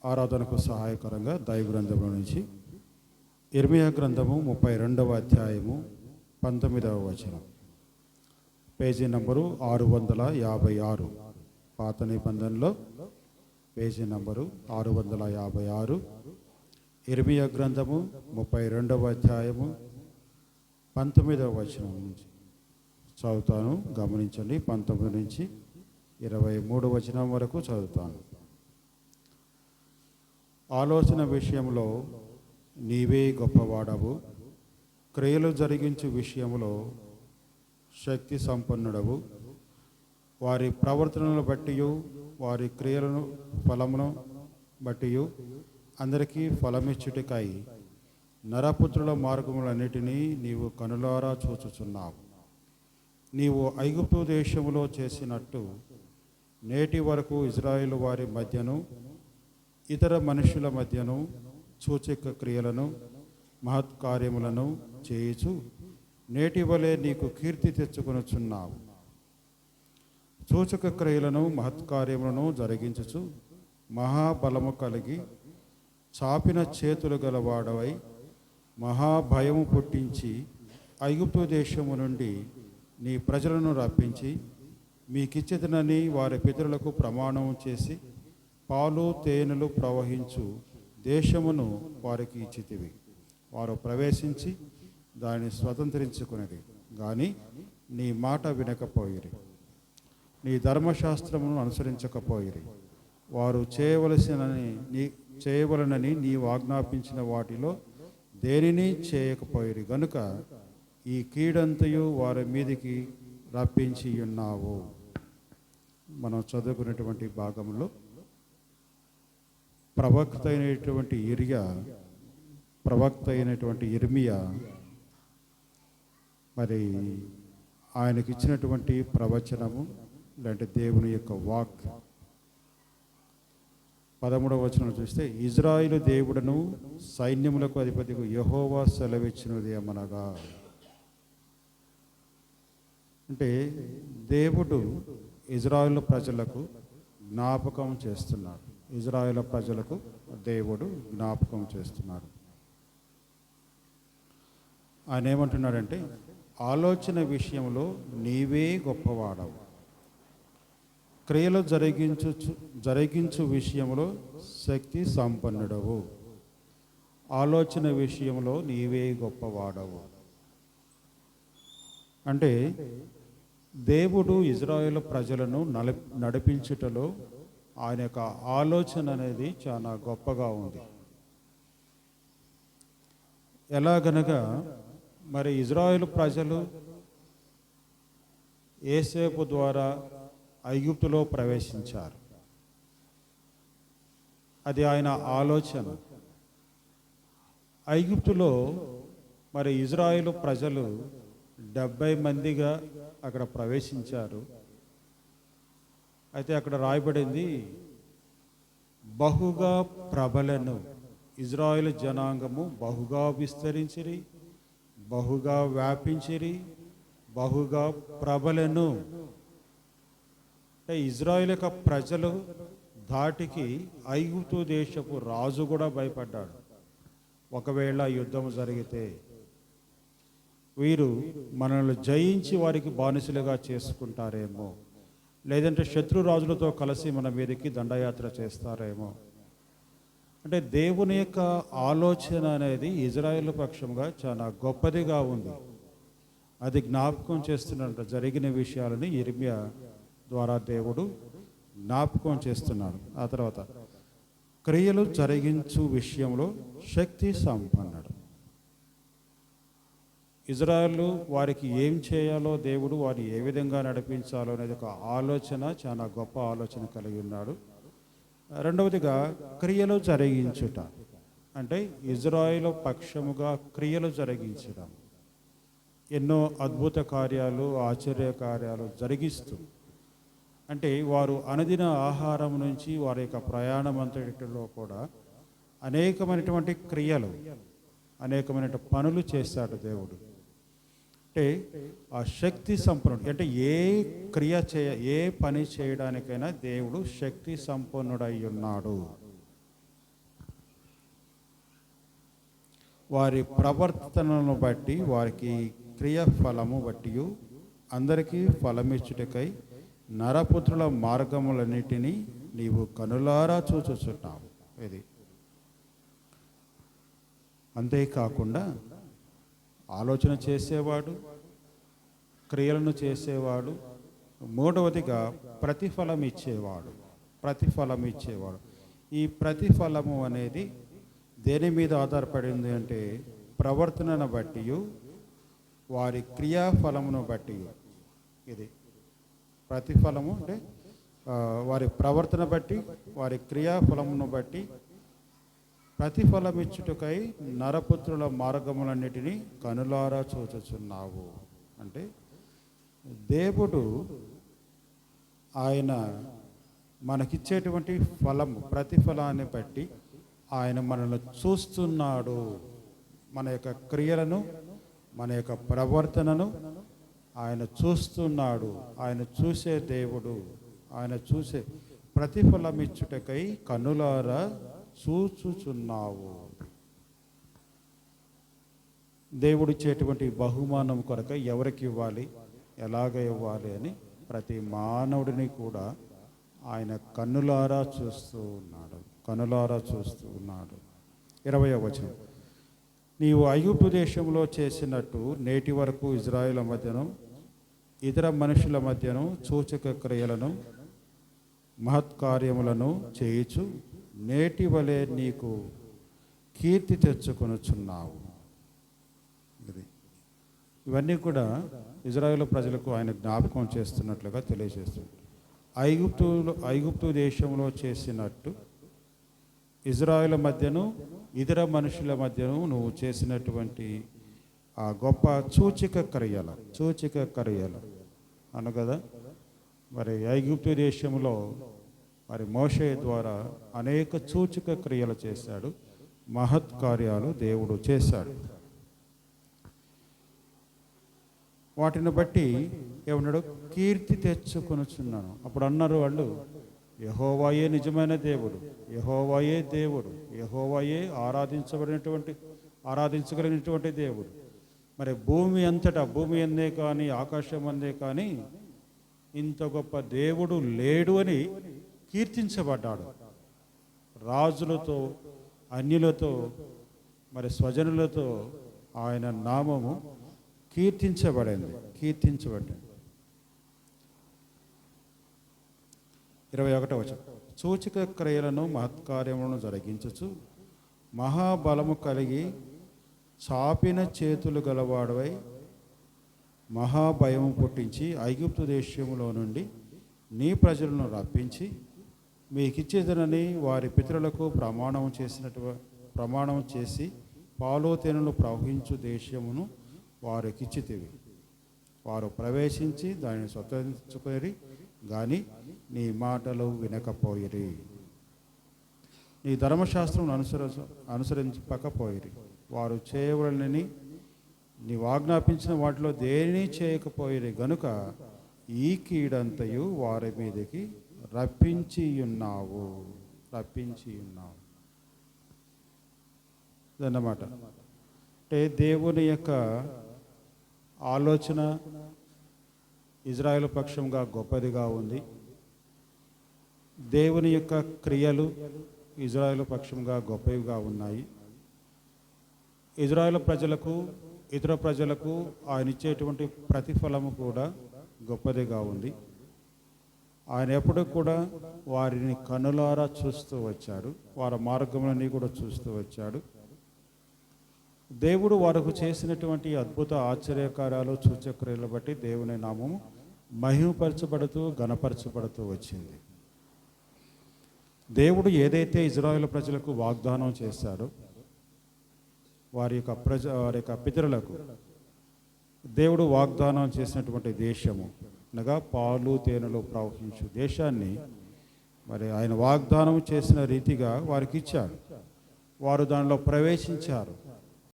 ఆరాధనకు సహాయకరంగా దైవ గ్రంథంలో నుంచి ఇర్మియా గ్రంథము 32వ అధ్యాయము 19వ వచనం, పేజీ నంబరు 656. పాత నిబంధనలో పేజీ నంబరు 656. ఇర్మియా గ్రంథము 32వ అధ్యాయము 19వ వచనం నుంచి చదువుతాను, గమనించండి. 19 నుంచి 23 వచనం వరకు చదువుతాను. ఆలోచన విషయంలో నీవే గొప్పవాడవు, క్రియలు జరిగించు విషయంలో శక్తి సంపన్నుడవు. వారి ప్రవర్తనను బట్టి వారి క్రియలను ఫలమును బట్టి అందరికీ ఫలమిచ్చుటకై నరపుత్రుల మార్గములన్నిటినీ నీవు కనులారా చూచుచున్నావు. నీవు ఐగుప్తు దేశములో చేసినట్టు నేటి వరకు ఇజ్రాయేలు వారి మధ్యను ఇతర మనుషుల మధ్యను సూచక క్రియలను మహత్కార్యములను చేయుచు నేటి వలె నీకు కీర్తి తెచ్చుకొనుచున్నావు. సూచక క్రియలను మహత్కార్యములను జరిగించుచు మహాబలము కలిగి చాపిన చేతులు గలవాడవై మహాభయము పుట్టించి ఐగుప్తు దేశము నుండి నీ ప్రజలను రప్పించి మీకిచ్చేదనని వారి పితరులకు ప్రమాణం చేసి పాలు తేనెలు ప్రవహించు దేశమును వారికి ఇచ్చితివి. వారు ప్రవేశించి దాన్ని స్వతంత్రించుకునేది కానీ నీ మాట వినకపోయిరి, నీ ధర్మశాస్త్రమును అనుసరించకపోయిరి. వారు చేయవలనని నీవు ఆజ్ఞాపించిన వాటిలో దేనిని చేయకపోయిరి గనుక ఈ కీడంతయు వారి మీదికి రప్పించి ఉన్నావు. మనం చదువుకునేటువంటి భాగంలో ప్రవక్త అయినటువంటి ఇర్మియా మరి ఆయనకి ఇచ్చినటువంటి ప్రవచనము లేదంటే దేవుని యొక్క వాక్ 13వ వచనం చూస్తే, ఇజ్రాయిలు దేవుడును సైన్యములకు అధిపతికి యెహోవా సెలవిచ్చినది ఏమనగా, అంటే దేవుడు ఇజ్రాయిల్ ప్రజలకు జ్ఞాపకం చేస్తున్నాడు. ఇజ్రాయేల్ ప్రజలకు దేవుడు జ్ఞాపకం చేస్తున్నాడు. ఆయన ఏమంటున్నాడంటే, ఆలోచన విషయంలో నీవే గొప్పవాడవు, క్రియలు జరిగించు విషయంలో శక్తి సంపన్నుడవు. ఆలోచన విషయంలో నీవే గొప్పవాడవు అంటే దేవుడు ఇజ్రాయేల్ ప్రజలను నడిపించుటలో ఆయన యొక్క ఆలోచన అనేది చాలా గొప్పగా ఉంది. ఎలాగనగా మరి ఇజ్రాయేల్ ప్రజలు యోసేపు ద్వారా ఐగుప్తులో ప్రవేశించారు. అది ఆయన ఆలోచన. ఐగుప్తులో మరి ఇజ్రాయేల్ ప్రజలు 70 మందిగా అక్కడ ప్రవేశించారు. అయితే అక్కడ రాయబడింది, బహుగా ప్రబలను, ఇజ్రాయేల్ జనాంగము బహుగా విస్తరించిరి, బహుగా వ్యాపించిరి, బహుగా ప్రబలను. అంటే ఇజ్రాయేల్ యొక్క ప్రజలు ధాటికి ఐగుప్తు దేశపు రాజు కూడా భయపడ్డాడు. ఒకవేళ యుద్ధం జరిగితే వీరు మనల్ని జయించి వారికి బానిసలుగా చేసుకుంటారేమో, లేదంటే శత్రురాజులతో కలిసి మన మీదకి దండయాత్ర చేస్తారేమో. అంటే దేవుని యొక్క ఆలోచన అనేది ఇజ్రాయేల్ పక్షంగా చాలా గొప్పదిగా ఉంది. అది జ్ఞాపకం చేస్తున్నట్టు జరిగిన విషయాలని ఇర్మియా ద్వారా దేవుడు జ్ఞాపకం చేస్తున్నాడు. ఆ తర్వాత క్రియలు జరిగించు విషయంలో శక్తి సంపన్నుడు. ఇజ్రాయేలు వారికి ఏం చేయాలో, దేవుడు వారిని ఏ విధంగా నడిపించాలో అనేది ఒక ఆలోచన, చాలా గొప్ప ఆలోచన కలిగి ఉన్నాడు. రెండవదిగా క్రియలు జరిగించుట అంటే ఇజ్రాయేలు పక్షముగా క్రియలు జరిగించడం, ఎన్నో అద్భుత కార్యాలు, ఆశ్చర్య కార్యాలు జరిగిస్తూ, అంటే వారు అనుదిన ఆహారం నుంచి వారి యొక్క ప్రయాణం అంతటిలో కూడా అనేకమైనటువంటి క్రియలు, అనేకమైన పనులు చేస్తాడు దేవుడు. అంటే ఆ శక్తి సంపన్నుడు, అంటే ఏ పని చేయడానికైనా దేవుడు శక్తి సంపన్నుడై ఉన్నాడు. వారి ప్రవర్తనను బట్టి వారికి క్రియఫలము బట్టి అందరికీ ఫలమిచ్చుటకై నరపుత్రుల మార్గములన్నిటినీ నీవు కనులారా చూచుచున్నావు. ఇది అంతేకాకుండా ఆలోచన చేసేవాడు, క్రియలను చేసేవాడు, మూడవదిగా ప్రతిఫలం ఇచ్చేవాడు. ప్రతిఫలం ఇచ్చేవాడు. ఈ ప్రతిఫలము అనేది దేని మీద ఆధారపడింది అంటే ప్రవర్తనను బట్టి, వారి క్రియాఫలమును బట్టి. ఇది ప్రతిఫలము అంటే వారి ప్రవర్తన బట్టి, వారి క్రియాఫలమును బట్టి ప్రతిఫలం ఇచ్చుటకై నరపుత్రుల మార్గములన్నిటినీ కనులారా చూచుచున్నావు. అంటే దేవుడు ఆయన మనకిచ్చేటువంటి ఫలము, ప్రతిఫలాన్ని బట్టి ఆయన మనల్ని చూస్తున్నాడు. మన యొక్క క్రియలను, మన యొక్క ప్రవర్తనను ఆయన చూస్తున్నాడు. ఆయన చూసే దేవుడు. ఆయన చూసే ప్రతిఫలం ఇచ్చుటకై కనులారా చూచుచున్నావు. దేవుడు ఇచ్చేటువంటి బహుమానం కొరకు ఎవరికి ఇవ్వాలి, ఎలాగ ఇవ్వాలి అని ప్రతి మానవుడిని కూడా ఆయన కన్నులారా చూస్తూ ఉన్నాడు. కనులారా చూస్తూ ఉన్నాడు. 20వ వచనం, నీవు ఐగుప్తు దేశంలో చేసినట్టు నేటి వరకు ఇజ్రాయేలు మధ్యను ఇతర మనుషుల మధ్యను సూచక క్రియలను మహత్కార్యములను చేయుచు నేటి వలె నీకు కీర్తి తెచ్చుకొనుచున్నావు. ఇవన్నీ కూడా ఇజ్రాయేలు ప్రజలకు ఆయన జ్ఞాపకం చేస్తున్నట్లుగా తెలియజేస్తుంది. ఐగుప్తు దేశంలో చేసినట్టు ఇజ్రాయేలు మధ్యను ఇతర మనుషుల మధ్యను నువ్వు చేసినటువంటి ఆ గొప్ప సూచక క్రియలు అను కదా. మరి ఐగుప్తు దేశంలో మరి మోషే ద్వారా అనేక సూచక క్రియలు చేశాడు, మహత్కార్యాలు దేవుడు చేశాడు. వాటిని బట్టి ఏమన్నాడు, కీర్తి తెచ్చుకొనుచున్నాను. అప్పుడు అన్నారు వాళ్ళు, యెహోవాయే నిజమైన దేవుడు, యెహోవాయే దేవుడు, యెహోవాయే ఆరాధించగలిగినటువంటి దేవుడు. మరి భూమి అంతటా, భూమి అందే కానీ ఆకాశం అందే కానీ ఇంత గొప్ప దేవుడు లేడు అని కీర్తించబడ్డాడు. రాజులతో, అన్యులతో, మరి స్వజనులతో ఆయన నామము కీర్తించబడింది. 21వ వచనం, సూచక క్రియలను మహత్కార్యములను జరిగించుచు మహాబలము కలిగి చాపిన చేతులు గలవాడవై మహాభయము పుట్టించి ఐగుప్తు దేశంలో నుండి నీ ప్రజలను రప్పించి మీకిచ్చేదనని వారి పితరులకు ప్రమాణం చేసి పాలు తేనెలు ప్రవహించు దేశమును వారికిచ్చితివి. వారు ప్రవేశించి దానిని స్వతంత్రించుకొని కానీ నీ మాటలు వినకపోయిరి, నీ ధర్మశాస్త్రం అనుసరించకపోయిరి. వారు చేయవలనని నీవు ఆజ్ఞాపించిన వాటిలో దేనిని చేయకపోయిరి గనుక ఈ కీడంతయు వారి మీదకి రప్పించి ఉన్నావు. అన్నమాట. అంటే దేవుని యొక్క ఆలోచన ఇజ్రాయేలు పక్షంగా గొప్పదిగా ఉంది. దేవుని యొక్క క్రియలు ఇజ్రాయేలు పక్షంగా గొప్పవిగా ఉన్నాయి. ఇజ్రాయేలు ప్రజలకు, ఇతర ప్రజలకు ఆయన ఇచ్చేటువంటి ప్రతిఫలము కూడా గొప్పదిగా ఉంది. ఆయన ఎప్పుడు కూడా వారిని కనులారా చూస్తూ వచ్చాడు, వారి మార్గములని కూడా చూస్తూ వచ్చాడు. దేవుడు వారికి చేసినటువంటి అద్భుత ఆశ్చర్యకార్యాలు, సూచక్రియలు బట్టి దేవుని నామము మహిమపరచబడుతూ ఘనపరచబడుతూ వచ్చింది. దేవుడు ఏదైతే ఇజ్రాయేలు ప్రజలకు వాగ్దానం చేశాడో, వారి యొక్క పితరులకు దేవుడు వాగ్దానం చేసినటువంటి దేశము అనగా పాలు తేనెలు ప్రవహించు దేశాన్ని మరి ఆయన వాగ్దానం చేసిన రీతిగా వారికి ఇచ్చాడు. వారు దానిలో ప్రవేశించారు.